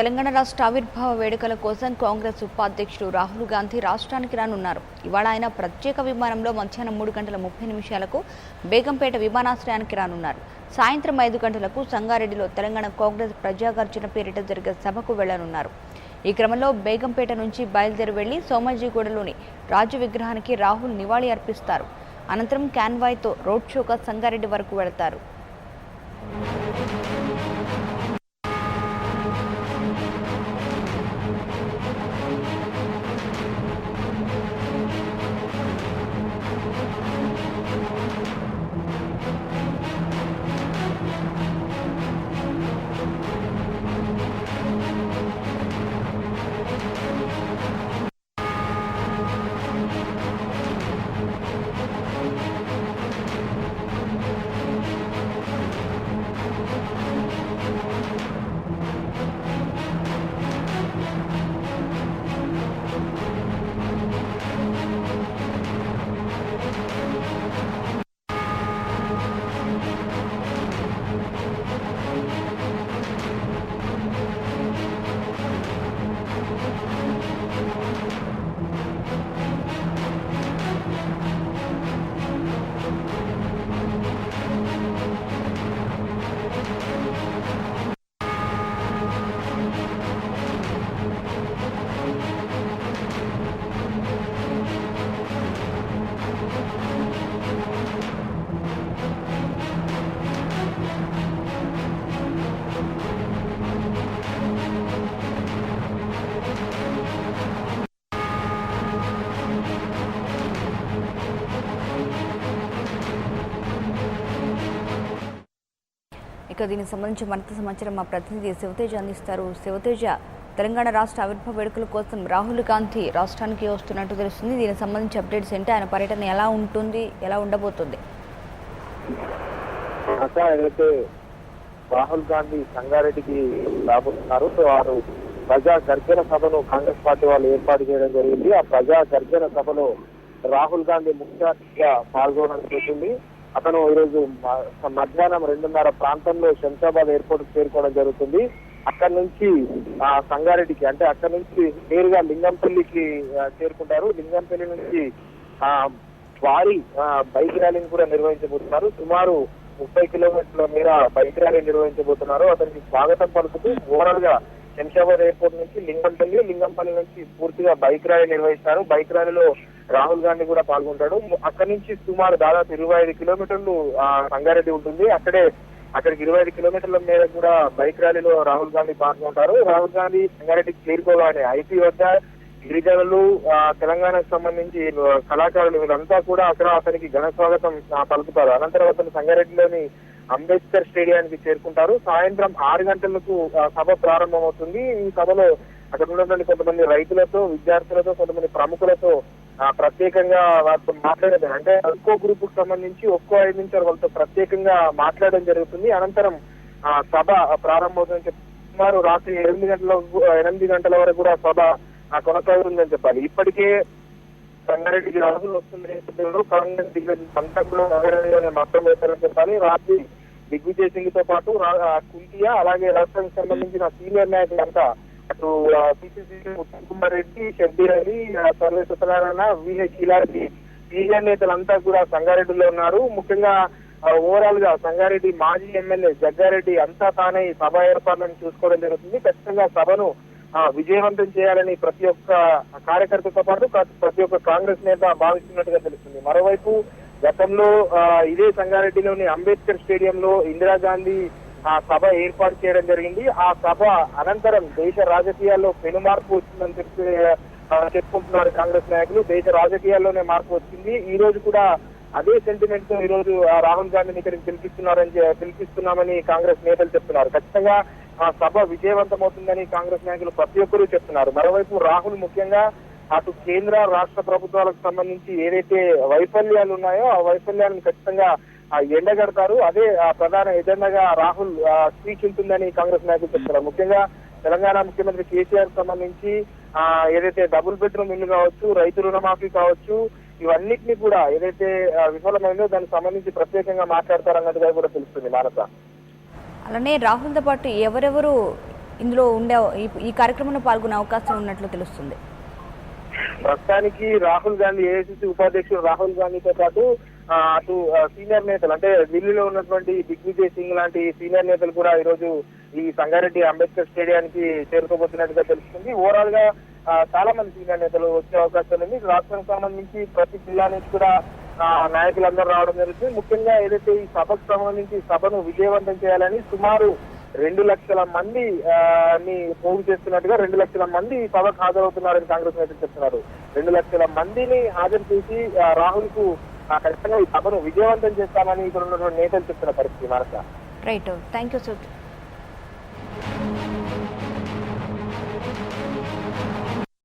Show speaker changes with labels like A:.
A: తెలంగాణ రాష్ట్ర ఆవిర్భావ వేడుకల కోసం కాంగ్రెస్ ఉపాధ్యక్షుడు రాహుల్ గాంధీ రాష్ట్రానికి రానున్నారు. ఇవాళ ఆయన ప్రత్యేక విమానంలో మధ్యాహ్నం 3:30 బేగంపేట విమానాశ్రయానికి రానున్నారు. సాయంత్రం 5 గంటలకు సంగారెడ్డిలో తెలంగాణ కాంగ్రెస్ ప్రజాగర్జన పేరిట జరిగే సభకు వెళ్లనున్నారు. ఈ క్రమంలో బేగంపేట నుంచి బయలుదేరి వెళ్లి సోమాజిగూడలోని రాజు విగ్రహానికి రాహుల్ నివాళి అర్పిస్తారు. అనంతరం కాన్వాయ్తో రోడ్ షోగా సంగారెడ్డి వరకు వెళతారు. ఇక దీనికి సంబంధించి మరింత సమాచారం మా ప్రతినిధి శివతేజ అందిస్తారు. శివతేజ, తెలంగాణ రాష్ట్ర ఆవిర్భావ వేడుకల కోసం రాహుల్ గాంధీ రాష్ట్రానికి వస్తున్నట్టు తెలుస్తుంది. దీనికి సంబంధించి అప్డేట్స్ ఏంటి? ఆయన పర్యటన ఎలా ఉంటుంది, ఎలా ఉండబోతుంది?
B: ఏదైతే రాహుల్ గాంధీ సంగారెడ్డికి రాబోతున్నారు, సో వారు ప్రజా గర్జన సభను కాంగ్రెస్ పార్టీ వాళ్ళు ఏర్పాటు చేయడం జరిగింది. ఆ ప్రజా గర్జన సభలో రాహుల్ గాంధీ ముఖ్య అతిథిగా పాల్గొనడం జరుగుతుంది. అతను ఈరోజు మధ్యాహ్నం 2:30 ప్రాంతంలో శంషాబాద్ ఎయిర్పోర్ట్ చేరుకోవడం జరుగుతుంది. అక్కడి నుంచి సంగారెడ్డికి, అంటే అక్కడి నుంచి నేరుగా లింగంపల్లికి చేరుకుంటారు. లింగంపల్లి నుంచి భారీ బైక్ ర్యాలీని కూడా నిర్వహించబోతున్నారు. సుమారు 30 కిలోమీటర్ల మేర బైక్ ర్యాలీ నిర్వహించబోతున్నారు. అతనికి స్వాగతం పలుకుతూ ఓవరాల్ గా శంషాబాద్ ఎయిర్పోర్ట్ నుంచి లింగంపల్లి నుంచి పూర్తిగా బైక్ ర్యాలీ నిర్వహిస్తారు. బైక్ ర్యాలీలో రాహుల్ గాంధీ కూడా పాల్గొంటాడు. అక్కడి నుంచి సుమారు దాదాపు 25 కిలోమీటర్లు సంగారెడ్డి ఉంటుంది. అక్కడికి 25 కిలోమీటర్ల మేర కూడా బైక్ ర్యాలీలో రాహుల్ గాంధీ పాల్గొంటారు. రాహుల్ గాంధీ సంగారెడ్డికి చేరుకోగానే ఐపీ వద్ద గిరిజనులు, తెలంగాణకు సంబంధించి కళాకారులు వీళ్ళంతా కూడా అక్కడ అతనికి ఘన స్వాగతం పలుకుతారు. అనంతరం అతను సంగారెడ్డిలోని అంబేద్కర్ స్టేడియానికి చేరుకుంటారు. సాయంత్రం 6 గంటలకు సభ ప్రారంభమవుతుంది. ఈ సభలో అక్కడ ఉన్నటువంటి కొంతమంది రైతులతో, విద్యార్థులతో, కొంతమంది ప్రముఖులతో ప్రత్యేకంగా వారితో మాట్లాడేది, అంటే ఒక్కో గ్రూప్ కు సంబంధించి ఒక్కో 5 నిమిషాలు వాళ్ళతో ప్రత్యేకంగా మాట్లాడడం జరుగుతుంది. అనంతరం సభ ప్రారంభమవుతుందని చెప్పి సుమారు రాత్రి 8 గంటల వరకు కూడా సభ కొనసాగుతుందని చెప్పాలి. ఇప్పటికే సంగారెడ్డికి రాహుల్ వస్తున్న నేపథ్యంలో కాంగ్రెస్ దిగ్గజం అంతా కూడా నగరంలోనే మొత్తం వేశారని చెప్పాలి. రాత్రి దిగ్విజయ్ సింగ్ తో పాటు కుంటియా, అలాగే రాష్ట్రానికి సంబంధించిన సీనియర్ నాయకులంతా అటు పిసిసి ఉత్తమ్ కుమార్ రెడ్డి, షబ్బీర్ అలీ, సర్వే సత్యనారాయణ, విహెచ్ ఇలాంటి సీనియర్ నేతలంతా కూడా సంగారెడ్డిలో ఉన్నారు. ముఖ్యంగా ఓవరాల్ గా సంగారెడ్డి మాజీ ఎమ్మెల్యే జగ్గారెడ్డి అంతా తానే సభ ఏర్పాట్లను చూసుకోవడం జరుగుతుంది. ఖచ్చితంగా సభను విజయవంతం చేయాలని ప్రతి ఒక్క కార్యకర్తతో పాటు ప్రతి ఒక్క కాంగ్రెస్ నేత భావిస్తున్నట్టుగా తెలుస్తుంది. మరోవైపు గతంలో ఇదే సంగారెడ్డిలోని అంబేద్కర్ స్టేడియంలో ఇందిరాగాంధీ సభ ఏర్పాటు చేయడం జరిగింది. ఆ సభ అనంతరం దేశ రాజకీయాల్లో పెను మార్పు వచ్చిందని చెప్పుకుంటున్నారు కాంగ్రెస్ నాయకులు. దేశ రాజకీయాల్లోనే మార్పు వచ్చింది. ఈ రోజు కూడా అదే సెంటిమెంట్ తో ఈ రోజు రాహుల్ గాంధీని ఇక్కడికి పిలిపిస్తున్నామని కాంగ్రెస్ నేతలు చెప్తున్నారు. ఖచ్చితంగా ఆ సభ విజయవంతమవుతుందని కాంగ్రెస్ నాయకులు ప్రతి ఒక్కరూ చెప్తున్నారు. మరోవైపు రాహుల్ ముఖ్యంగా అటు కేంద్ర రాష్ట్ర ప్రభుత్వాలకు సంబంధించి ఏదైతే వైఫల్యాలు ఉన్నాయో ఆ వైఫల్యాలను ఖచ్చితంగా ఎండగడతారు. అదే ప్రధాన ఎజెండాగా రాహుల్ స్పీచ్ ఉంటుందని కాంగ్రెస్ నాయకులు చెప్తున్నారు. ముఖ్యంగా తెలంగాణ ముఖ్యమంత్రి కేసీఆర్ సంబంధించి ఏదైతే డబుల్ బెడ్రూమ్ ఇల్లు కావచ్చు, రైతు రుణమాఫీ కావచ్చు, ఇవన్నిటినీ కూడా ఏదైతే విఫలమైందో దానికి సంబంధించి ప్రత్యేకంగా మాట్లాడతారన్నట్టుగా కూడా తెలుస్తుంది. మానస,
A: అలానే రాహుల్తో పాటు ఎవరెవరు ఇందులో ఉండే ఈ కార్యక్రమంలో పాల్గొనే అవకాశం ఉన్నట్లు తెలుస్తుంది.
B: ప్రస్తుతానికి రాహుల్ గాంధీ ఏఐసిసి ఉపాధ్యక్షుడు రాహుల్ గాంధీతో పాటు అటు సీనియర్ నేతలు అంటే ఢిల్లీలో ఉన్నటువంటి దిగ్విజయ్ సింగ్ లాంటి సీనియర్ నేతలు కూడా ఈరోజు ఈ సంగారెడ్డి అంబేద్కర్ స్టేడియానికి చేరుకోబోతున్నట్టుగా తెలుస్తుంది. ఓవరాల్ గా చాలా మంది సీనియర్ నేతలు వచ్చే అవకాశం ఉంది. రాష్ట్రానికి సంబంధించి ప్రతి జిల్లా నుంచి కూడా నాయకులందరూ రావడం జరుగుతుంది. ముఖ్యంగా ఏదైతే ఈ సభకు సంబంధించి సభను విజయవంతం చేయాలని సుమారు 2 లక్షల మంది పోగు చేస్తున్నట్టుగా 2 లక్షల మంది ఈ సభకు హాజరవుతున్నారని కాంగ్రెస్ నేతలు చెప్తున్నారు. 2 లక్షల మందిని హాజరు చేసి రాహుల్ కు ఖచ్చితంగా ఈ సభను విజయవంతం చేస్తామని ఇక్కడ ఉన్నటువంటి నేతలు చెప్తున్న పరిస్థితి.
A: Right, thank you.